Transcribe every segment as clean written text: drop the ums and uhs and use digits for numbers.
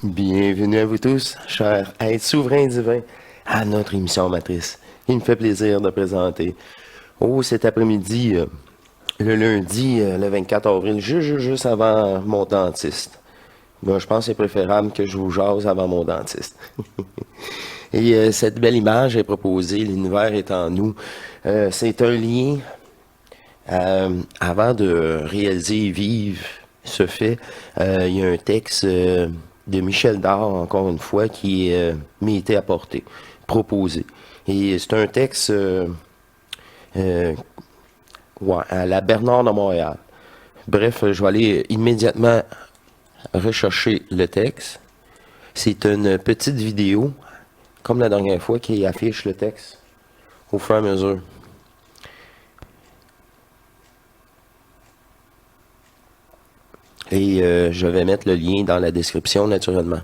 Bienvenue à vous tous, chers êtres souverains divins, à notre émission matrice. Il me fait plaisir de présenter cet après-midi, le lundi, le 24 avril, juste avant mon dentiste. Moi, je pense que c'est préférable que je vous jase avant mon dentiste. Et cette belle image est proposée, l'univers est en nous. C'est un lien, avant de réaliser Vive ce fait, il y a un texte de Michel Dard, encore une fois, qui m'a été apporté, proposé. Et c'est un texte à la Bernard de Montréal. Bref, je vais aller immédiatement rechercher le texte. C'est une petite vidéo, comme la dernière fois, qui affiche le texte au fur et à mesure. Et je vais mettre le lien dans la description, naturellement.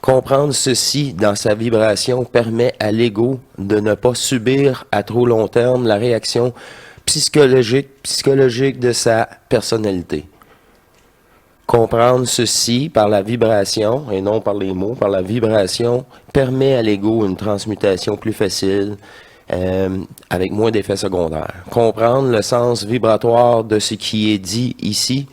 Comprendre ceci dans sa vibration permet à l'ego de ne pas subir à trop long terme la réaction psychologique de sa personnalité. Comprendre ceci par la vibration, et non par les mots, par la vibration, permet à l'ego une transmutation plus facile, avec moins d'effets secondaires. Comprendre le sens vibratoire de ce qui est dit ici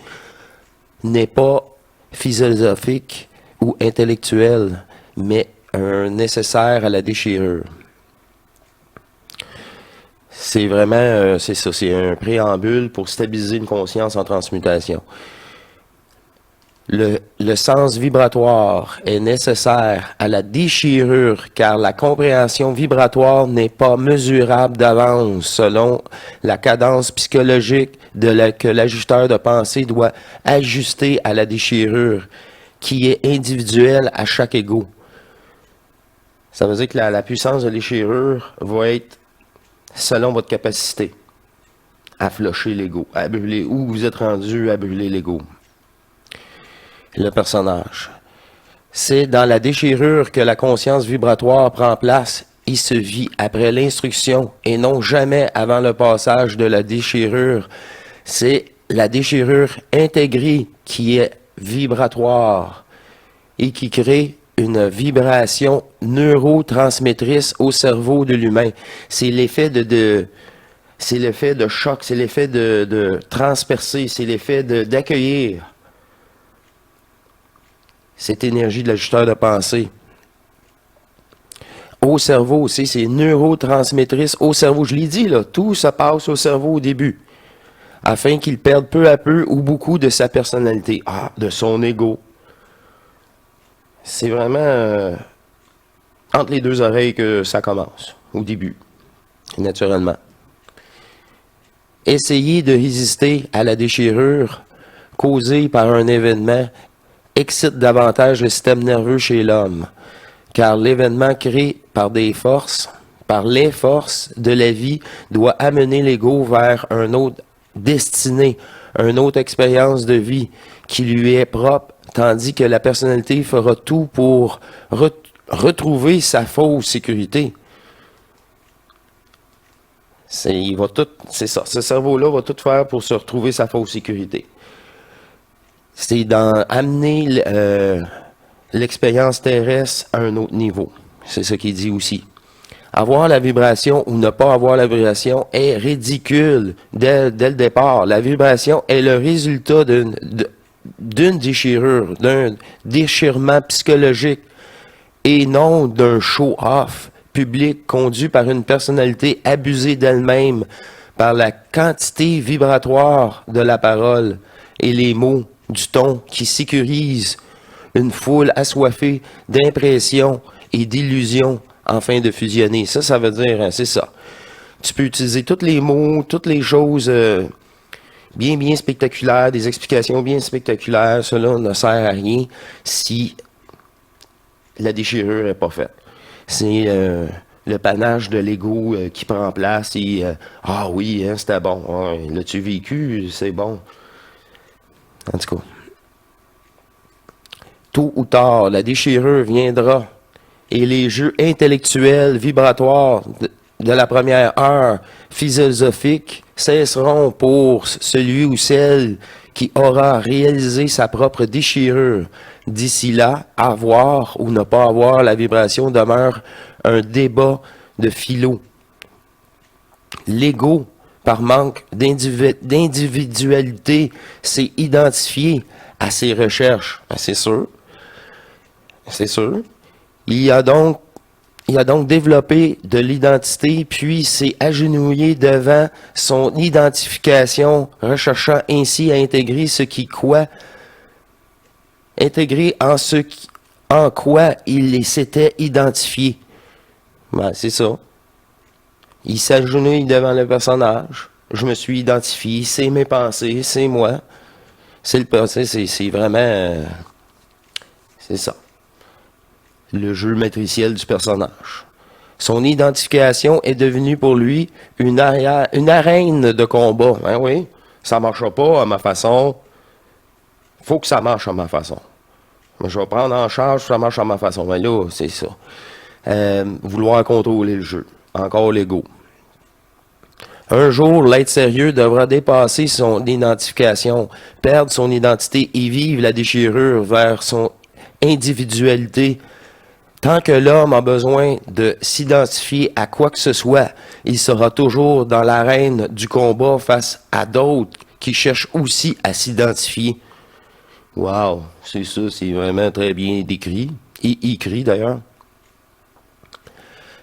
n'est pas philosophique ou intellectuel, mais un nécessaire à la déchirure. C'est vraiment, c'est ça, c'est un préambule pour stabiliser une conscience en transmutation. Le sens vibratoire est nécessaire à la déchirure car la compréhension vibratoire n'est pas mesurable d'avance selon la cadence psychologique que l'ajusteur de pensée doit ajuster à la déchirure qui est individuelle à chaque ego. Ça veut dire que la puissance de déchirure va être selon votre capacité à flusher l'ego, à brûler, où vous êtes rendu à brûler l'ego. Le personnage. C'est dans la déchirure que la conscience vibratoire prend place et se vit après l'instruction et non jamais avant le passage de la déchirure. C'est la déchirure intégrée qui est vibratoire et qui crée une vibration neurotransmettrice au cerveau de l'humain. C'est l'effet c'est l'effet de choc, c'est l'effet de transpercer, c'est l'effet d'accueillir cette énergie de l'ajusteur de pensée. Au cerveau aussi, c'est neurotransmettrice au cerveau. Je l'ai dit, là, tout se passe au cerveau au début, afin qu'il perde peu à peu ou beaucoup de sa personnalité, de son ego. C'est vraiment entre les deux oreilles que ça commence, au début, naturellement. Essayez de résister à la déchirure causée par un événement excite davantage le système nerveux chez l'homme, car l'événement créé par les forces de la vie doit amener l'ego vers un autre destinée, une autre expérience de vie qui lui est propre, tandis que la personnalité fera tout pour retrouver sa fausse sécurité. C'est ça, ce cerveau-là va tout faire pour se retrouver sa fausse sécurité. C'est amener l'expérience terrestre à un autre niveau. C'est ce qu'il dit aussi. Avoir la vibration ou ne pas avoir la vibration est ridicule dès le départ. La vibration est le résultat d'une déchirure, d'un déchirement psychologique et non d'un show-off public conduit par une personnalité abusée d'elle-même par la quantité vibratoire de la parole et les mots du ton qui sécurise une foule assoiffée d'impressions et d'illusions afin de fusionner. Ça veut dire, c'est ça. Tu peux utiliser tous les mots, toutes les choses bien spectaculaires, des explications bien spectaculaires. Cela ne sert à rien si la déchirure n'est pas faite. C'est le panache de l'ego qui prend place et ah oui, hein, c'était bon. Ouais, l'as-tu vécu? C'est bon. En tout cas, tôt ou tard, la déchirure viendra et les jeux intellectuels vibratoires de la première heure philosophique cesseront pour celui ou celle qui aura réalisé sa propre déchirure. D'ici là, avoir ou ne pas avoir la vibration demeure un débat de philo. L'ego, par manque d'individualité, s'est identifié à ses recherches. C'est sûr. C'est sûr. Il a donc développé de l'identité, puis s'est agenouillé devant son identification, recherchant ainsi à intégrer ce qui quoi, intégrer en ce qui, en quoi il s'était identifié. Ben, c'est ça. Il s'agenouille devant le personnage. Je me suis identifié, c'est mes pensées, c'est moi. C'est le passé, c'est vraiment... c'est ça. Le jeu matriciel du personnage. Son identification est devenue pour lui une arène de combat. Ben oui, ça ne marchera pas à ma façon. Faut que ça marche à ma façon. Je vais prendre en charge, ça marche à ma façon. Ben là, c'est ça. Vouloir contrôler le jeu. Encore l'ego. Un jour, l'être sérieux devra dépasser son identification, perdre son identité et vivre la déchirure vers son individualité. Tant que l'homme a besoin de s'identifier à quoi que ce soit, il sera toujours dans l'arène du combat face à d'autres qui cherchent aussi à s'identifier. Wow, c'est ça, c'est vraiment très bien décrit et écrit d'ailleurs.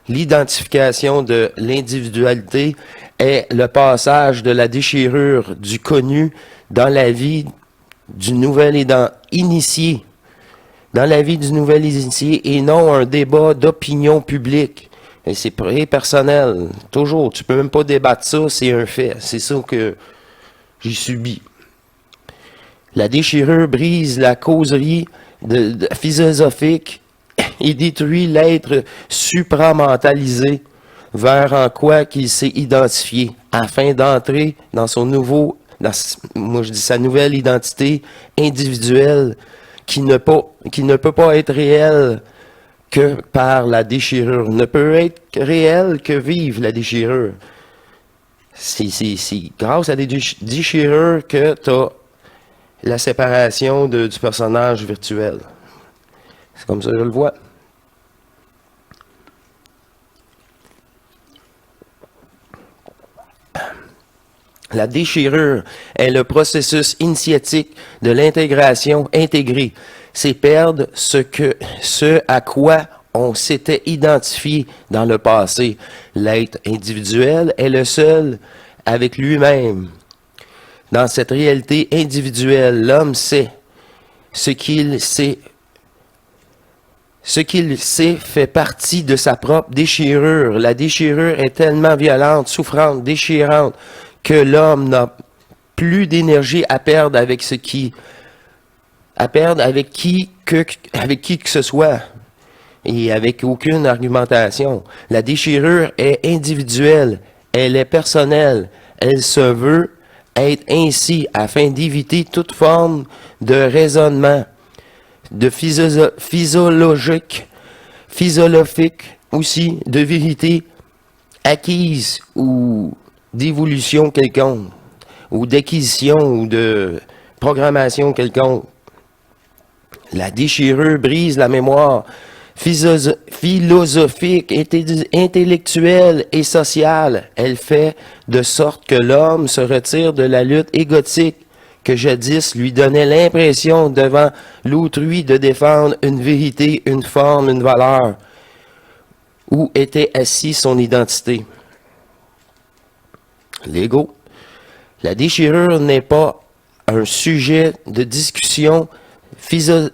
L'identification de l'individualité est le passage de la déchirure du connu dans la vie du nouvel initié. Dans la vie du nouvel initié et non un débat d'opinion publique. Et c'est personnel. Toujours. Tu peux même pas débattre ça, c'est un fait. C'est ça que j'ai subi. La déchirure brise la causerie philosophique et détruit l'être supramentalisé vers en quoi qu'il s'est identifié afin d'entrer dans son sa nouvelle identité individuelle qui ne peut pas être réelle que par la déchirure, ne peut être réelle que vive la déchirure. C'est grâce à des déchirures que tu as la séparation du personnage virtuel. C'est comme ça que je le vois. La déchirure est le processus initiatique de l'intégration intégrée. C'est perdre ce à quoi on s'était identifié dans le passé. L'être individuel est le seul avec lui-même. Dans cette réalité individuelle, l'homme sait ce qu'il sait fait partie de sa propre déchirure. La déchirure est tellement violente, souffrante, déchirante, que l'homme n'a plus d'énergie à perdre avec qui que ce soit et avec aucune argumentation. La déchirure est individuelle, elle est personnelle, elle se veut être ainsi afin d'éviter toute forme de raisonnement, de physiologique aussi, de vérité acquise ou d'évolution quelconque, ou d'acquisition, ou de programmation quelconque. La déchirure brise la mémoire philosophique, intellectuelle et sociale. Elle fait de sorte que l'homme se retire de la lutte égotique que jadis lui donnait l'impression devant l'autrui de défendre une vérité, une forme, une valeur, où était assise son identité. L'ego. La déchirure n'est pas un sujet de discussion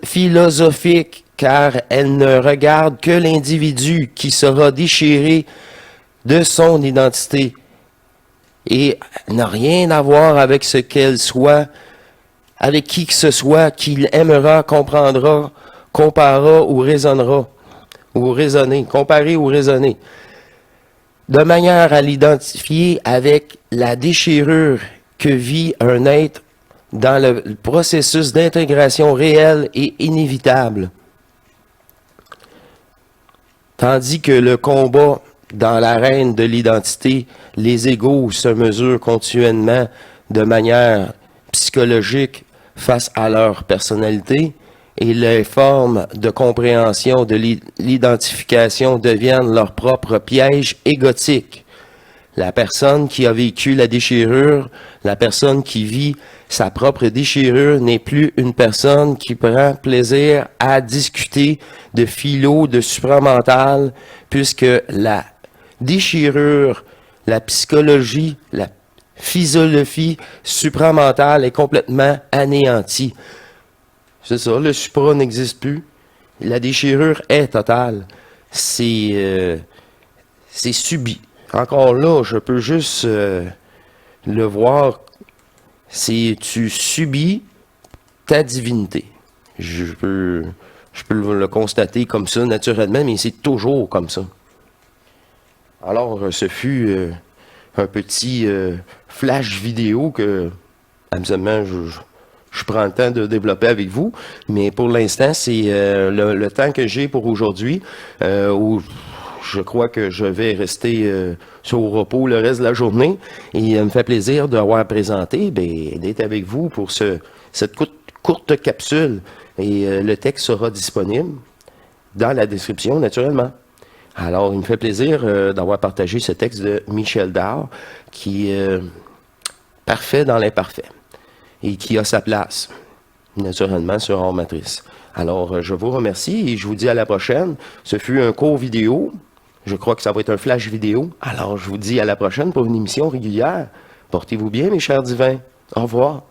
philosophique, car elle ne regarde que l'individu qui sera déchiré de son identité et n'a rien à voir avec ce qu'elle soit, avec qui que ce soit qu'il aimera, comprendra, comparera ou raisonnera, ou raisonner, comparer ou raisonner, de manière à l'identifier avec la déchirure que vit un être dans le processus d'intégration réel et inévitable. Tandis que le combat dans l'arène de l'identité, les égos se mesurent continuellement de manière psychologique face à leur personnalité et les formes de compréhension de l'identification deviennent leur propre piège égotique. La personne qui a vécu la déchirure, la personne qui vit sa propre déchirure n'est plus une personne qui prend plaisir à discuter de philo, de supramental, puisque la déchirure, la psychologie, la physiologie supramentale est complètement anéantie. C'est ça, le supra n'existe plus. La déchirure est totale. C'est subi. Encore là, je peux juste le voir. Tu subis ta divinité. Je peux le constater comme ça naturellement, mais c'est toujours comme ça. Alors, ce fut un petit flash vidéo que, absolument, je prends le temps de développer avec vous, mais pour l'instant, c'est le temps que j'ai pour aujourd'hui, où je crois que je vais rester sur au repos le reste de la journée, et il me fait plaisir d'avoir présenté, d'être avec vous pour cette courte capsule, et le texte sera disponible dans la description, naturellement. Alors, il me fait plaisir d'avoir partagé ce texte de Michel Dard, qui est parfait dans l'imparfait et qui a sa place, naturellement, sur Hors Matrice. Alors, je vous remercie et je vous dis à la prochaine. Ce fut un court vidéo. Je crois que ça va être un flash vidéo. Alors, je vous dis à la prochaine pour une émission régulière. Portez-vous bien, mes chers divins. Au revoir.